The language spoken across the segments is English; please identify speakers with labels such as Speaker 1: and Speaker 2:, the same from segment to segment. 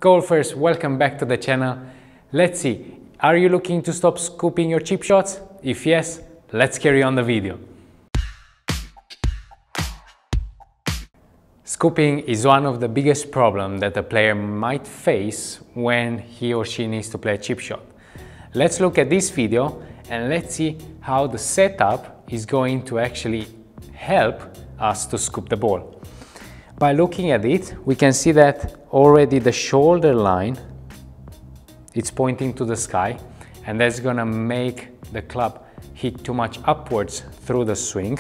Speaker 1: Golfers, welcome back to the channel. Let's see, are you looking to stop scooping your chip shots? If yes, let's carry on the video. Scooping is one of the biggest problems that a player might face when he or she needs to play a chip shot. Let's look at this video and let's see how the setup is going to actually help us to scoop the ball. By looking at it, we can see that already the shoulder line, it's pointing to the sky, and that's gonna make the club hit too much upwards through the swing.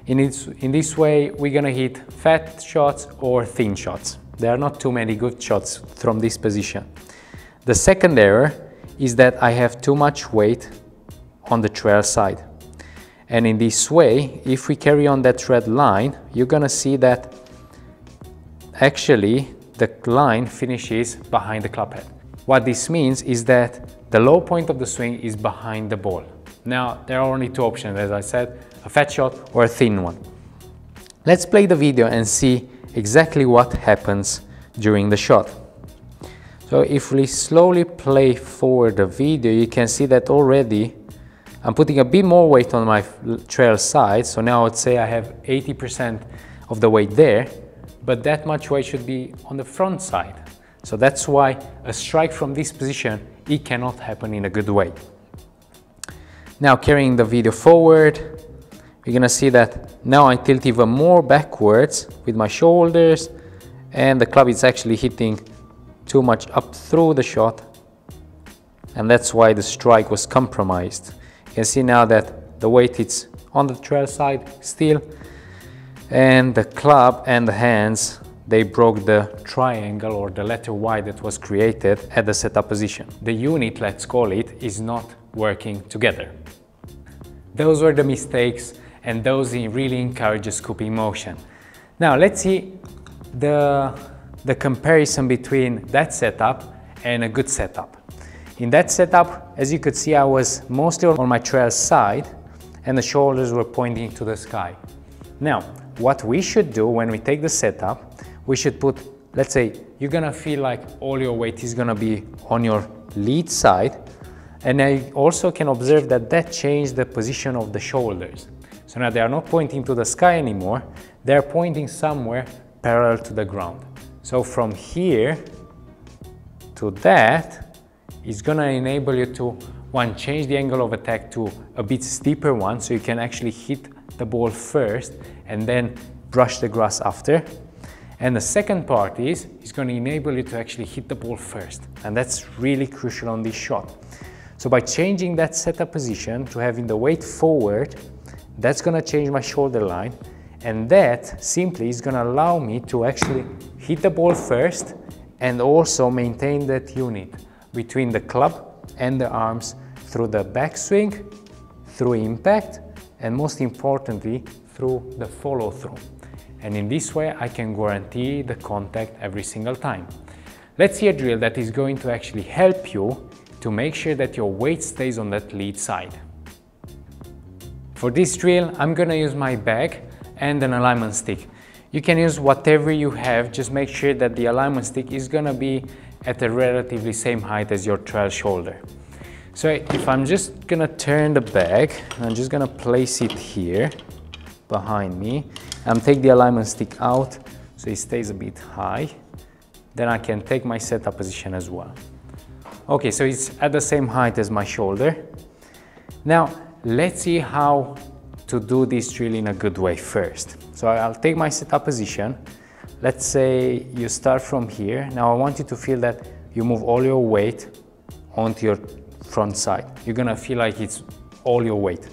Speaker 1: In this way, we're gonna hit fat shots or thin shots. There are not too many good shots from this position. The second error is that I have too much weight on the trail side. And in this way, if we carry on that red line, you're gonna see that actually the line finishes behind the club head. What this means is that the low point of the swing is behind the ball. Now, there are only two options, as I said, a fat shot or a thin one. Let's play the video and see exactly what happens during the shot. So if we slowly play forward the video, you can see that already I'm putting a bit more weight on my trail side. So now I'd say I have 80% of the weight there, but that much weight should be on the front side. So that's why a strike from this position, it cannot happen in a good way. Now carrying the video forward, you're gonna see that now I tilt even more backwards with my shoulders, and the club is actually hitting too much up through the shot, and that's why the strike was compromised. You can see now that the weight is on the trail side still, and the club and the hands, they broke the triangle or the letter Y that was created at the setup position. The unit, let's call it, is not working together. Those were the mistakes, and those really encourage a scooping motion. Now let's see the comparison between that setup and a good setup. In that setup, as you could see, I was mostly on my trail side and the shoulders were pointing to the sky. Now, what we should do when we take the setup, we should put, let's say, you're gonna feel like all your weight is gonna be on your lead side, and I also can observe that that changed the position of the shoulders. So now they are not pointing to the sky anymore, they're pointing somewhere parallel to the ground. So from here to that, it's gonna enable you to, one, change the angle of attack to a bit steeper one, so you can actually hit the ball first and then brush the grass after. And the second part is, it's gonna enable you to actually hit the ball first. And that's really crucial on this shot. So by changing that setup position to having the weight forward, that's gonna change my shoulder line, and that simply is gonna allow me to actually hit the ball first and also maintain that unit between the club and the arms through the backswing, through impact, and most importantly, through the follow through. And in this way, I can guarantee the contact every single time. Let's see a drill that is going to actually help you to make sure that your weight stays on that lead side. For this drill, I'm gonna use my bag and an alignment stick. You can use whatever you have, just make sure that the alignment stick is gonna be at a relatively same height as your trail shoulder. So if I'm just gonna turn the bag, I'm just gonna place it here behind me and take the alignment stick out so it stays a bit high. Then I can take my setup position as well. Okay, so it's at the same height as my shoulder. Now, let's see how to do this drill in a good way first. So I'll take my setup position. Let's say you start from here. Now I want you to feel that you move all your weight onto your front side. You're gonna feel like it's all your weight.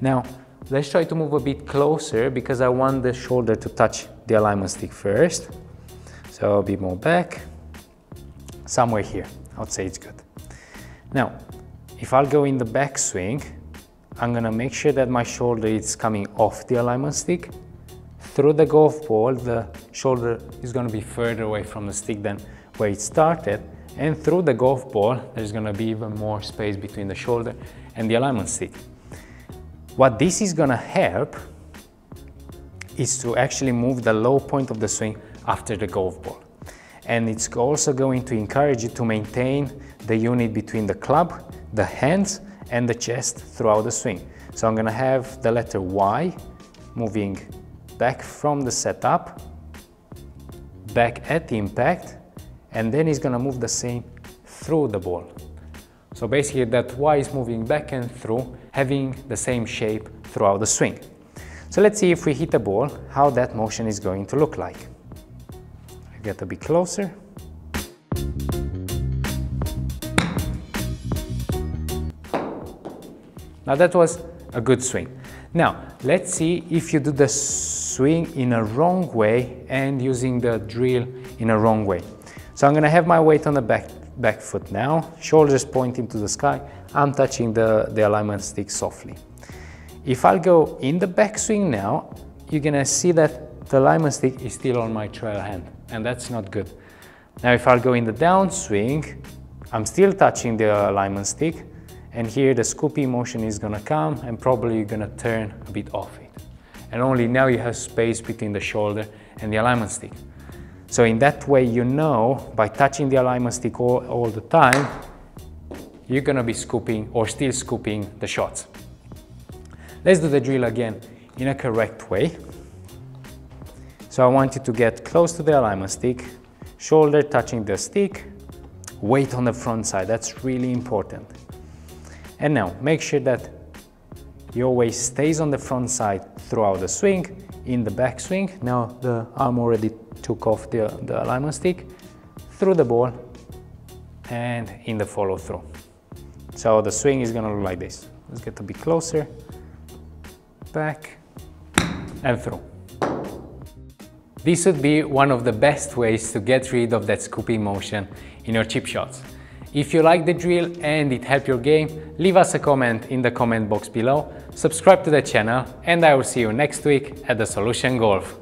Speaker 1: Now, let's try to move a bit closer because I want the shoulder to touch the alignment stick first. So a bit more back, somewhere here. I would say it's good. Now, if I'll go in the backswing, I'm gonna make sure that my shoulder is coming off the alignment stick. Through the golf ball, the shoulder is gonna be further away from the stick than where it started. And through the golf ball, there's gonna be even more space between the shoulder and the alignment stick. What this is gonna help is to actually move the low point of the swing after the golf ball. and it's also going to encourage you to maintain the unit between the club, the hands, and the chest throughout the swing. So I'm gonna have the letter Y moving back from the setup, back at impact, and then he's gonna move the same through the ball. So basically that Y is moving back and through, having the same shape throughout the swing. So let's see if we hit a ball, how that motion is going to look like. I get a bit closer. Now that was a good swing. Now let's see if you do the swing in a wrong way and using the drill in a wrong way. So I'm gonna have my weight on the back foot now, shoulders pointing to the sky. I'm touching the alignment stick softly. If I'll go in the backswing now, you're gonna see that the alignment stick is still on my trail hand, and that's not good. Now if I'll go in the downswing, I'm still touching the alignment stick, and here the scooping motion is gonna come and probably you're gonna turn a bit off it. And only now you have space between the shoulder and the alignment stick. So in that way, you know, by touching the alignment stick all the time, you're gonna be scooping or still scooping the shots. Let's do the drill again in a correct way. So I want you to get close to the alignment stick, shoulder touching the stick, weight on the front side, that's really important. And now make sure that your weight stays on the front side throughout the swing. In the back swing, now the arm already took off the alignment stick, through the ball and in the follow through. So the swing is gonna look like this. Let's get a bit closer, back and through. This would be one of the best ways to get rid of that scooping motion in your chip shots. If you like the drill and it helped your game, leave us a comment in the comment box below, subscribe to the channel, and I will see you next week at the Solution Golf.